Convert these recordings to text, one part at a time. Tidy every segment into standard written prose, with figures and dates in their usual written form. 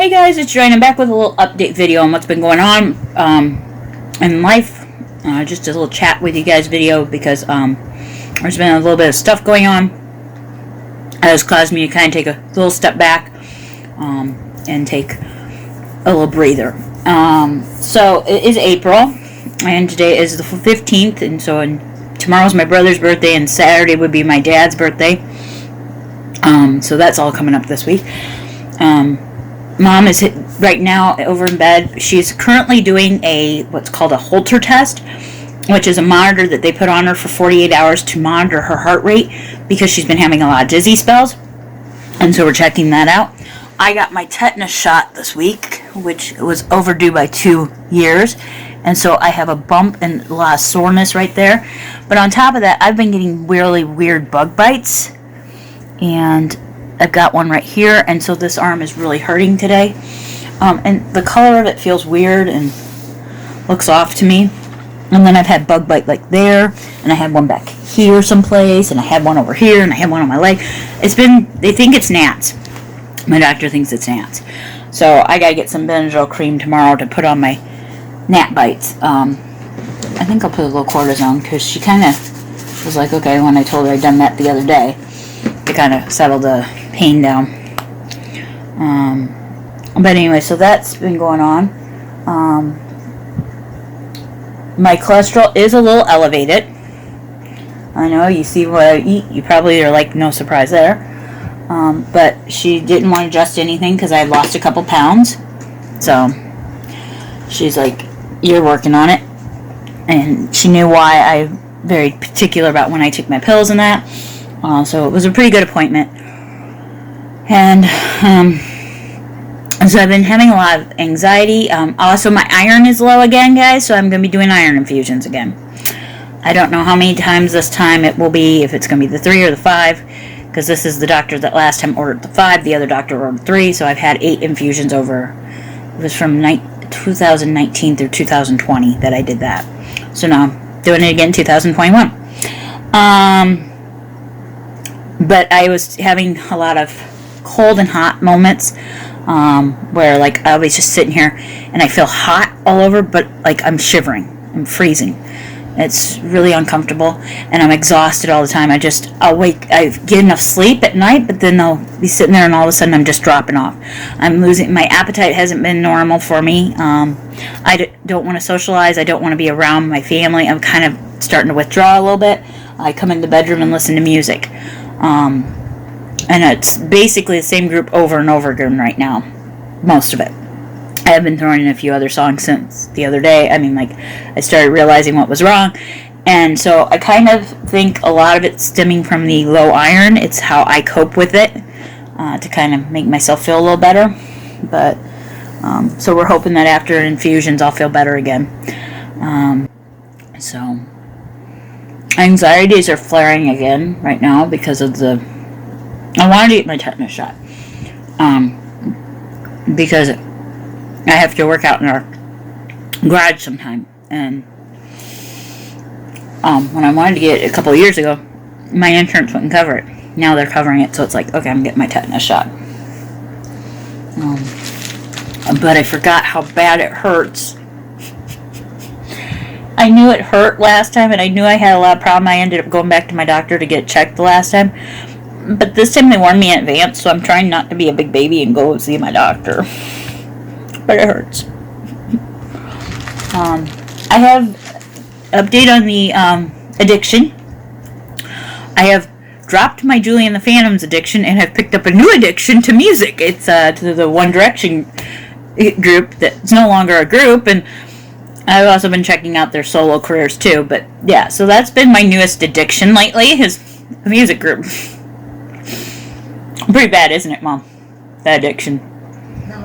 Hey guys, it's Joy, and I'm back with a little update video on what's been going on in life. Just a little chat with you guys video because there's been a little bit of stuff going on that has caused me to kind of take a little step back and take a little breather. So it is April, and today is the 15th, and so tomorrow's my brother's birthday, and Saturday would be my dad's birthday. So that's all coming up this week. Mom is right now over in bed. She's currently doing what's called a Holter test, which is a monitor that they put on her for 48 hours to monitor her heart rate because she's been having a lot of dizzy spells. And so we're checking that out. I got my tetanus shot this week, which was overdue by 2 years. And so I have a bump and a lot of soreness right there. But on top of that, I've been getting really weird bug bites. And I've got one right here, and so this arm is really hurting today. And the color of it feels weird and looks off to me. And then I've had bug bite like there, and I had one back here someplace, and I had one over here, and I had one on my leg. They think it's gnats. My doctor thinks it's gnats. So I gotta get some Benadryl cream tomorrow to put on my gnat bites. I think I'll put a little cortisone, because she kind of was like, okay, when I told her I'd done that the other day, to kind of settle the pain down. But anyway, so that's been going on. My cholesterol is a little elevated. I know, you see what I eat, you probably are like, no surprise there. But she didn't want to adjust anything because I had lost a couple pounds. So she's like, you're working on it. And she knew why I'm very particular about when I take my pills and that. So it was a pretty good appointment. And so I've been having a lot of anxiety. Also, my iron is low again, guys, so I'm going to be doing iron infusions again. I don't know how many times this time it will be, if it's going to be the 3 or the 5, because this is the doctor that last time ordered the 5, the other doctor ordered 3, so I've had 8 infusions over. It was from 2019 through 2020 that I did that. So now I'm doing it again in 2021. But I was having a lot of cold and hot moments where, like, I was just sitting here and I feel hot all over, but, like, I'm shivering. I'm freezing. It's really uncomfortable, and I'm exhausted all the time. I'll wake, I get enough sleep at night, but then I'll be sitting there and all of a sudden I'm just dropping off. I'm losing, my appetite hasn't been normal for me. I don't want to socialize. I don't want to be around my family. I'm kind of starting to withdraw a little bit. I come in the bedroom and listen to music. And it's basically the same group over and over again right now. Most of it. I have been throwing in a few other songs since the other day. I mean, like, I started realizing what was wrong. And so I kind of think a lot of it's stemming from the low iron. It's how I cope with it to kind of make myself feel a little better. But, so we're hoping that after infusions I'll feel better again. So anxieties are flaring again right now because of I wanted to get my tetanus shot. Because I have to work out in our garage sometime. And when I wanted to get it a couple of years ago, my insurance wouldn't cover it. Now they're covering it, so it's like, okay, I'm getting my tetanus shot. But I forgot how bad it hurts. I knew it hurt last time, and I knew I had a lot of problem. I ended up going back to my doctor to get checked the last time. But this time they warned me in advance, so I'm trying not to be a big baby and go see my doctor. But it hurts. I have update on the addiction. I have dropped my Julie and the Phantoms addiction and have picked up a new addiction to music. It's to the One Direction group that's no longer a group, and I've also been checking out their solo careers too. But yeah, so that's been my newest addiction lately, is the music group. Pretty bad, isn't it, Mom? That addiction. No,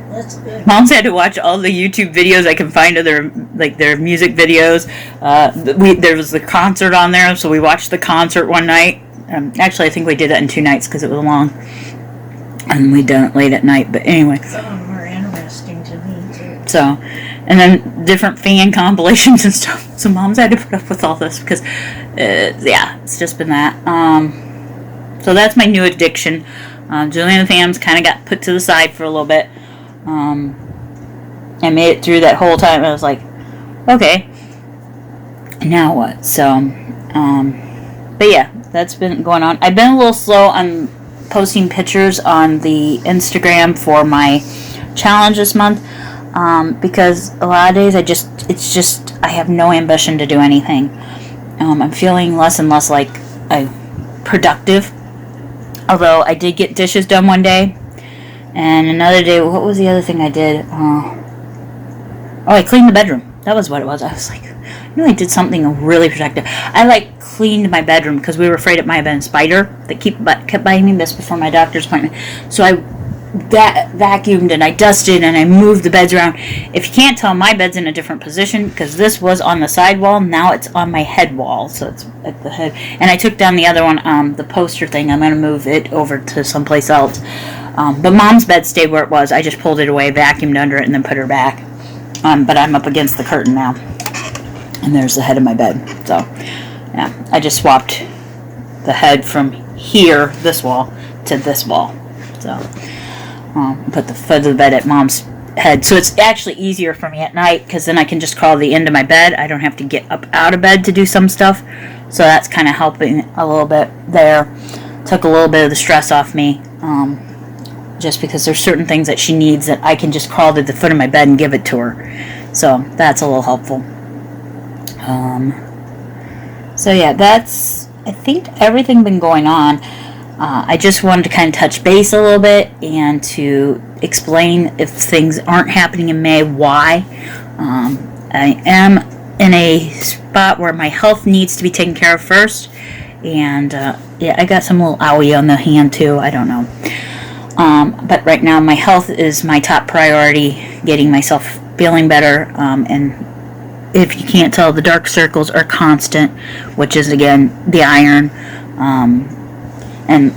that's good. Mom's had to watch all the YouTube videos I can find of their music videos. There was the concert on there, so we watched the concert one night. Actually, I think we did that in 2 nights because it was long, and we done it late at night. But anyway, Some of them are interesting to me too. so, and then different fan compilations and stuff. So Mom's had to put up with all this because, yeah, it's just been that. So that's my new addiction. Julie and the Fams kind of got put to the side for a little bit. I made it through that whole time. I was like, okay, now what? So, but yeah, that's been going on. I've been a little slow on posting pictures on the Instagram for my challenge this month, because a lot of days I have no ambition to do anything. I'm feeling less and less like productive. Although I did get dishes done one day, and another day, what was the other thing I did? I cleaned the bedroom. That was what it was. I was like, I knew I did something really productive. I cleaned my bedroom because we were afraid it might have been a spider that kept biting me. This before my doctor's appointment. So I vacuumed and I dusted and I moved the beds around. If you can't tell, my bed's in a different position because this was on the side wall. Now it's on my head wall, so it's at the head. And I took down the other one, the poster thing. I'm going to move it over to someplace else. But Mom's bed stayed where it was. I just pulled it away, vacuumed under it, and then put her back. But I'm up against the curtain now. And there's the head of my bed. So, yeah, I just swapped the head from here, this wall, to this wall. So, put the foot of the bed at Mom's head. So it's actually easier for me at night because then I can just crawl the end of my bed. I don't have to get up out of bed to do some stuff. So that's kind of helping a little bit there. Took a little bit of the stress off me. Just because there's certain things that she needs that I can just crawl to the foot of my bed and give it to her. So that's a little helpful. So yeah, that's, I think, everything been going on. I just wanted to kind of touch base a little bit and to explain if things aren't happening in May, why. I am in a spot where my health needs to be taken care of first. And yeah, I got some little owie on the hand too. I don't know. But right now my health is my top priority, getting myself feeling better. And if you can't tell, the dark circles are constant, which is, again, the iron. And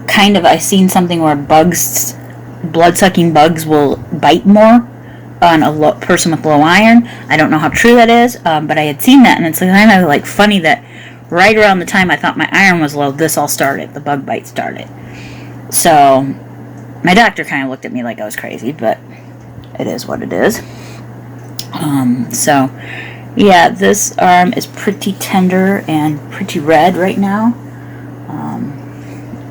kind of, I've seen something where blood-sucking bugs will bite more on a person with low iron. I don't know how true that is, but I had seen that, and it's kind of funny that right around the time I thought my iron was low, this all started. The bug bite started. So my doctor kind of looked at me like I was crazy, but it is what it is. So yeah, this arm is pretty tender and pretty red right now.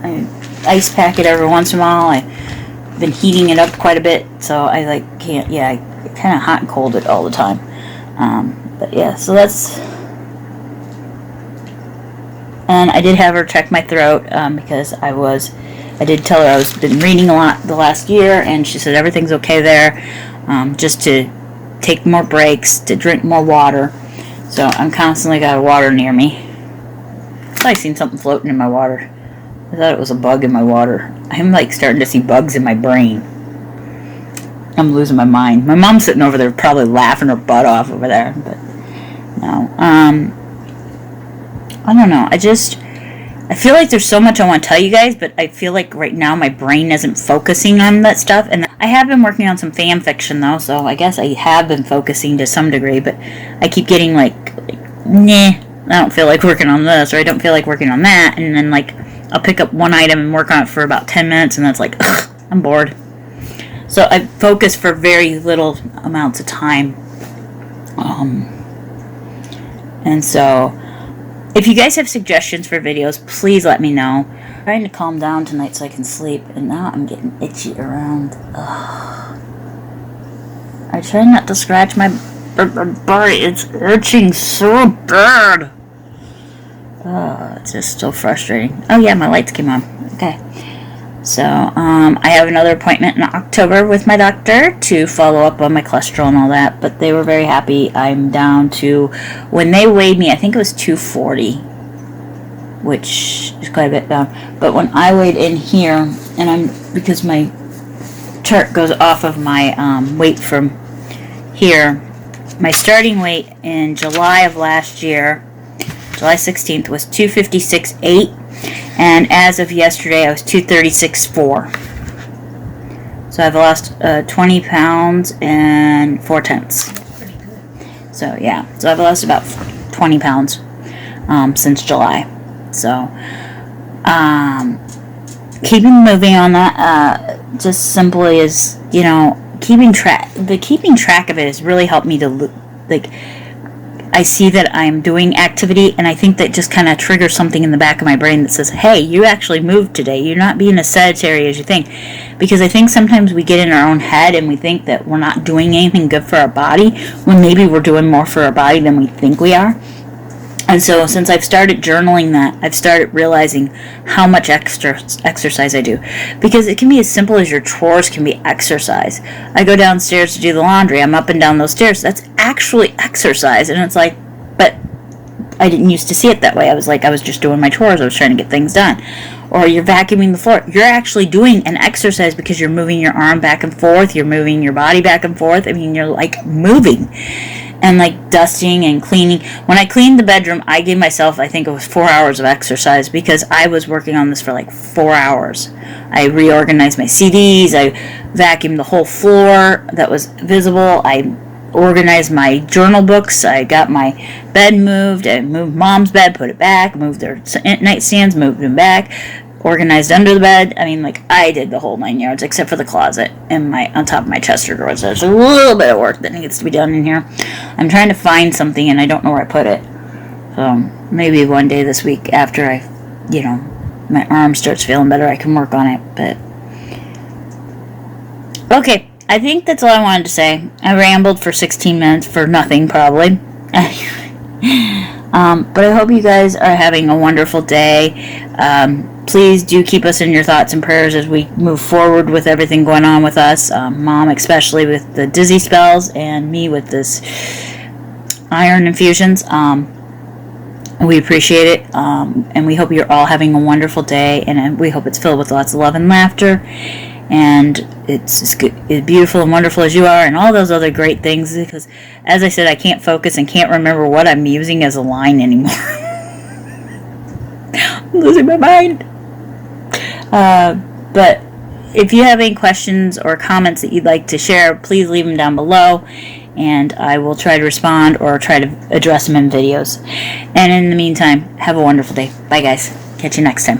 I ice pack it every once in a while. I've been heating it up quite a bit, so I I kind of hot and cold it all the time. But yeah, so that's. And I did have her check my throat because I did tell her I was been reading a lot the last year, and she said everything's okay there. Just to take more breaks, to drink more water. So I'm constantly got water near me. I thought I seen something floating in my water. I thought it was a bug in my water. I'm starting to see bugs in my brain. I'm losing my mind. My mom's sitting over there probably laughing her butt off over there, but no. I don't know. I feel like there's so much I want to tell you guys, but I feel like right now my brain isn't focusing on that stuff. And I have been working on some fan fiction, though, so I guess I have been focusing to some degree, but I keep getting nah, I don't feel like working on this, or I don't feel like working on that, and then I'll pick up one item and work on it for about 10 minutes, and that's ugh, I'm bored. So I focus for very little amounts of time. And so if you guys have suggestions for videos, please let me know. I'm trying to calm down tonight so I can sleep, and now I'm getting itchy around. Ugh. I try not to scratch my body. It's itching so bad. It's just so frustrating. Oh yeah, my lights came on. Okay. So, I have another appointment in October with my doctor to follow up on my cholesterol and all that, but they were very happy. I'm down to, when they weighed me, I think it was 240, which is quite a bit down. But when I weighed in here, and because my chart goes off of my weight from here, my starting weight in July of last year, July 16th, was 256.8. And as of yesterday, I was 236.4. So I've lost 20 pounds and 4/10. Pretty good. So yeah, so I've lost about 20 pounds since July. So keeping moving on that, just simply is, keeping track. The keeping track of it has really helped me to, like, I see that I'm doing activity, and I think that just kind of triggers something in the back of my brain that says, hey, you actually moved today. You're not being as sedentary as you think. Because I think sometimes we get in our own head and we think that we're not doing anything good for our body when maybe we're doing more for our body than we think we are. And so since I've started journaling that, I've started realizing how much extra exercise I do. Because it can be as simple as your chores can be exercise. I go downstairs to do the laundry. I'm up and down those stairs. That's actually exercise. And it's like, but I didn't used to see it that way. I was just doing my chores. I was trying to get things done. Or you're vacuuming the floor. You're actually doing an exercise because you're moving your arm back and forth. You're moving your body back and forth. I mean, you're like moving. And like dusting and cleaning. When I cleaned the bedroom, I gave myself, I think it was 4 hours of exercise because I was working on this for like 4 hours. I reorganized my CDs. I vacuumed the whole floor that was visible. I organized my journal books. I got my bed moved. I moved Mom's bed, put it back, moved their nightstands, moved them back, organized under the bed. I mean, like, I did the whole 9 yards except for the closet and on top of my chest of drawers. There's a little bit of work that needs to be done in here. I'm trying to find something and I don't know where I put it. So maybe one day this week after my arm starts feeling better, I can work on it. But okay, I think that's all I wanted to say. I rambled for 16 minutes for nothing, probably. But I hope you guys are having a wonderful day. Please do keep us in your thoughts and prayers as we move forward with everything going on with us. Mom, especially with the dizzy spells, and me with this iron infusions. We appreciate it, and we hope you're all having a wonderful day, and we hope it's filled with lots of love and laughter, and it's beautiful and wonderful as you are, and all those other great things, because, as I said, I can't focus and can't remember what I'm using as a line anymore. I'm losing my mind. But if you have any questions or comments that you'd like to share, please leave them down below, and I will try to respond or try to address them in videos. And in the meantime, have a wonderful day. Bye, guys. Catch you next time.